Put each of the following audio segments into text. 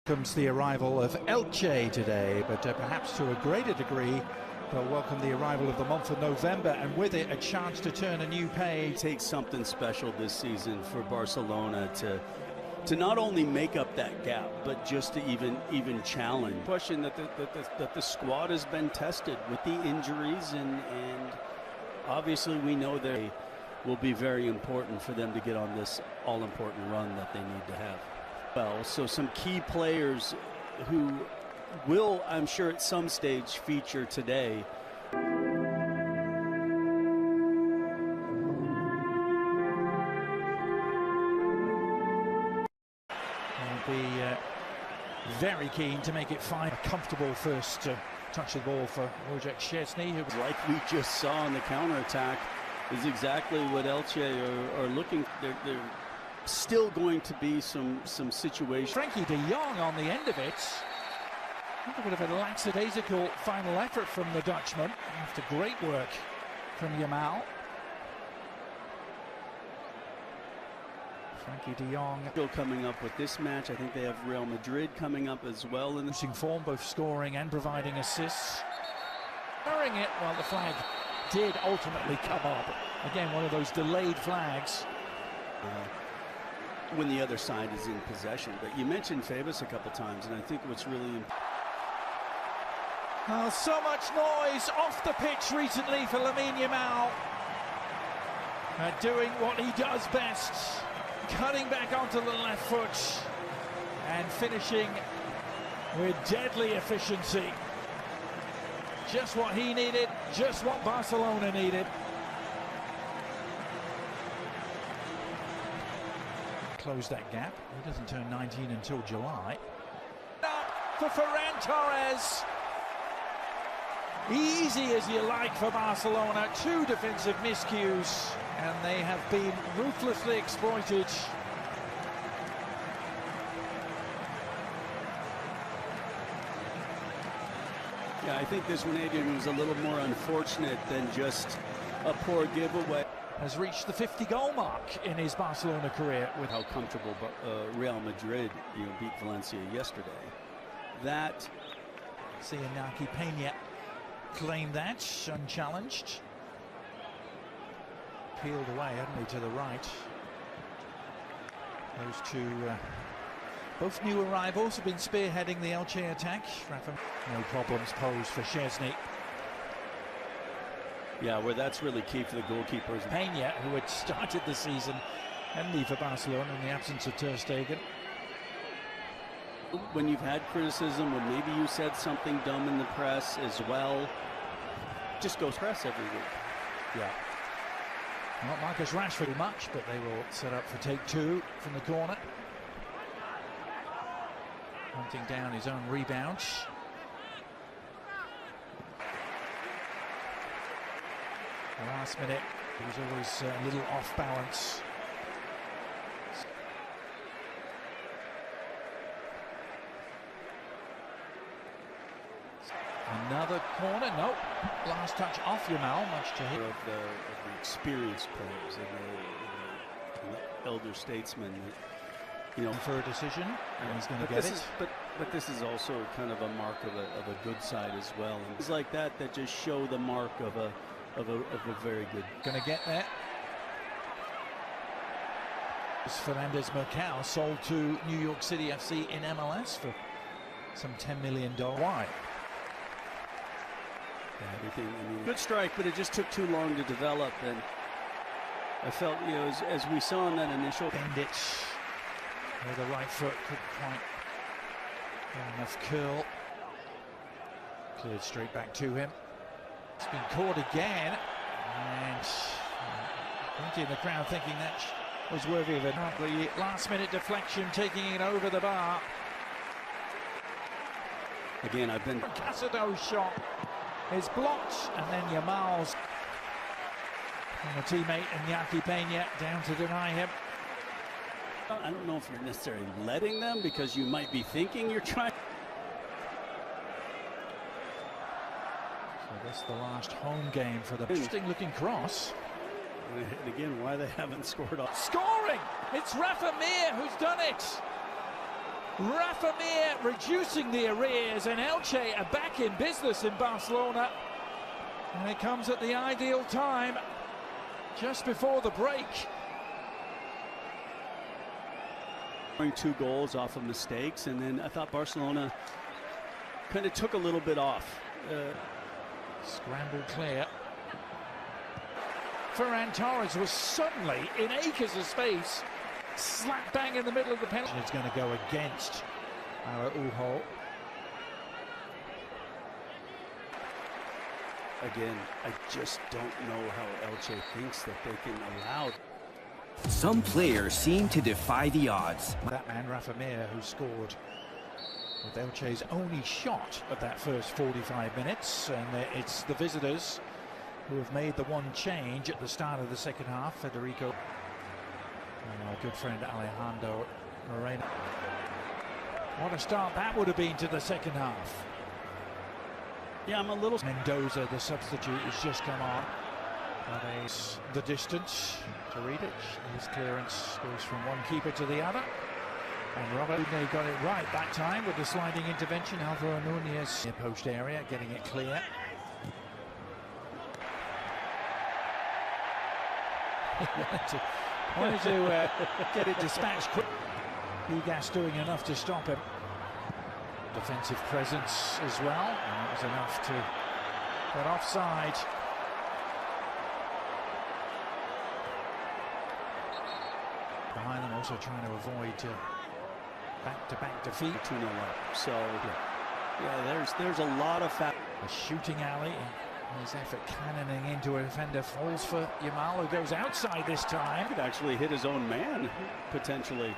Comes the arrival of Elche today, but perhaps to a greater degree they'll welcome the arrival of the month of November, and with it a chance to turn a new page. It takes something special this season for Barcelona to not only make up that gap, but just to even challenge. Question that the squad has been tested with the injuries, and obviously we know they will be very important for them to get on this all-important run that they need to have. Well, so some key players who will, I'm sure, at some stage feature today. It'll be very keen to make it fine. A comfortable first touch of the ball for Wojciech Szczesny, who, like we just saw in the counterattack, is exactly what Elche are looking. They're still going to be some situations. Frankie de Jong on the end of it. A bit of a lackadaisical final effort from the Dutchman after great work from Yamal. Frankie de Jong still coming up with this match. I think they have Real Madrid coming up as well. In the form, both scoring and providing assists. Carrying it while the flag did ultimately come up. Again, one of those delayed flags. When the other side is in possession. But you mentioned Fabus a couple times, and I think what's really important. So much noise off the pitch recently for Lamine Yamal. Doing what he does best, cutting back onto the left foot and finishing with deadly efficiency. Just what he needed, just what Barcelona needed. Close that gap. He doesn't turn 19 until July. Up for Ferran Torres. Easy as you like for Barcelona. Two defensive miscues, and they have been ruthlessly exploited. Yeah, I think this one, Adrian, was a little more unfortunate than just a poor giveaway. Has reached the 50-goal mark in his Barcelona career. With how comfortable Real Madrid beat Valencia yesterday. That, seeing Iñaki Peña claim that unchallenged. Peeled away, hadn't he, to the right. Those two, both new arrivals, have been spearheading the Elche attack. No problems posed for Szczesny. Yeah, where that's really key for the goalkeepers. Peña, who had started the season and for Barcelona in the absence of Ter Stegen. When you've had criticism, when maybe you said something dumb in the press as well, just go press every week. Yeah. Not Marcus Rashford much, but they will set up for take two from the corner. Hunting down his own rebound. The last minute, he was always a little off balance. Another corner, nope. Last touch off Yamal, much to hit. Of the experienced players and the elder statesmen, for a decision, and he's going to get it. But this is also kind of a mark of a good side as well. And things like that just show the mark of a very good. Going to get there. Fernandez Mercado sold to New York City FC in MLS for some $10 million. Why? Everything. Good strike, but it just took too long to develop, and I felt, as we saw in that initial. Bendich with the right foot couldn't quite get enough curl. Cleared straight back to him. It's been caught again, and plenty in the crowd thinking that was worthy of it. The last-minute deflection, taking it over the bar. Again, I've been. Casado's shot is blocked, and then Yamal's and the teammate Iñaki Peña down to deny him. I don't know if you're necessarily letting them, because you might be thinking you're trying. So that's the last home game for the interesting looking cross. And again, why they haven't scored off. Scoring! It's Rafa Mir who's done it. Rafa Mir reducing the arrears, and Elche are back in business in Barcelona. And it comes at the ideal time, just before the break. 2 goals off of mistakes, and then I thought Barcelona kind of took a little bit off. Scramble clear. Ferran Torres was suddenly in acres of space, slap bang in the middle of the penalty. It's going to go against our Uho. Again, I just don't know how Elche thinks that they can allow. Some players seem to defy the odds. That man, Rafa Mir, who scored with Elche's only shot of that first 45 minutes. And it's the visitors who have made the one change at the start of the second half. Federico, and our good friend Alejandro Moreno. What a start that would have been to the second half. Yeah, I'm a little... Mendoza, the substitute, has just come on. The distance to read it. His clearance goes from one keeper to the other. And Robert got it right that time with the sliding intervention. Alvaro Nunez in the post area, getting it clear. wanted to get it dispatched quick. Liga's doing enough to stop him. Defensive presence as well, and that was enough to get offside. Behind them, also trying to avoid back-to-back defeat. 2-0 up. So yeah, there's a lot of a shooting alley. His effort cannoning into a defender falls for Yamal, who goes outside this time. Could actually hit his own man potentially.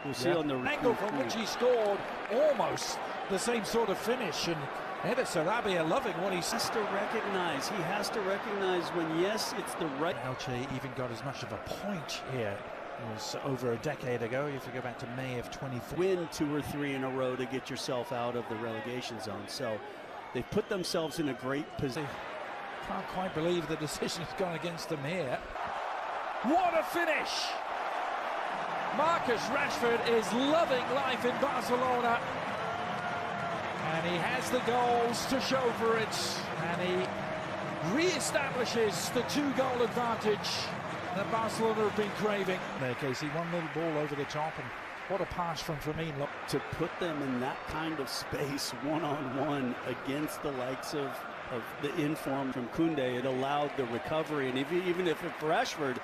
We'll see on the angle from which he scored, almost the same sort of finish. And Eder Sarabia loving what he has to recognize. He has to recognize when, yes, it's the right. Elche even got as much of a point here. It was over a decade ago. If you go back to May of 24. Win 2 or 3 in a row to get yourself out of the relegation zone. So they've put themselves in a great position. Can't quite believe the decision's gone against them here. What a finish! Marcus Rashford is loving life in Barcelona. And he has the goals to show for it. And he re-establishes the 2-goal advantage that Barcelona have been craving. There, Casey, one little ball over the top, and what a pass from Firmino. To put them in that kind of space, one-on-one, against the likes of the inform from Koundé, it allowed the recovery. And even if Rashford...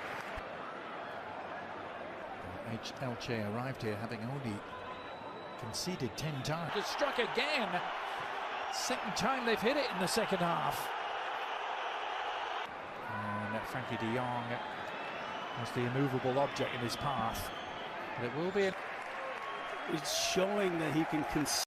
Elche arrived here having only conceded 10 times. It's struck again. Second time they've hit it in the second half. And Frankie de Jong was the immovable object in his path. But it will be... It's showing that he can concede.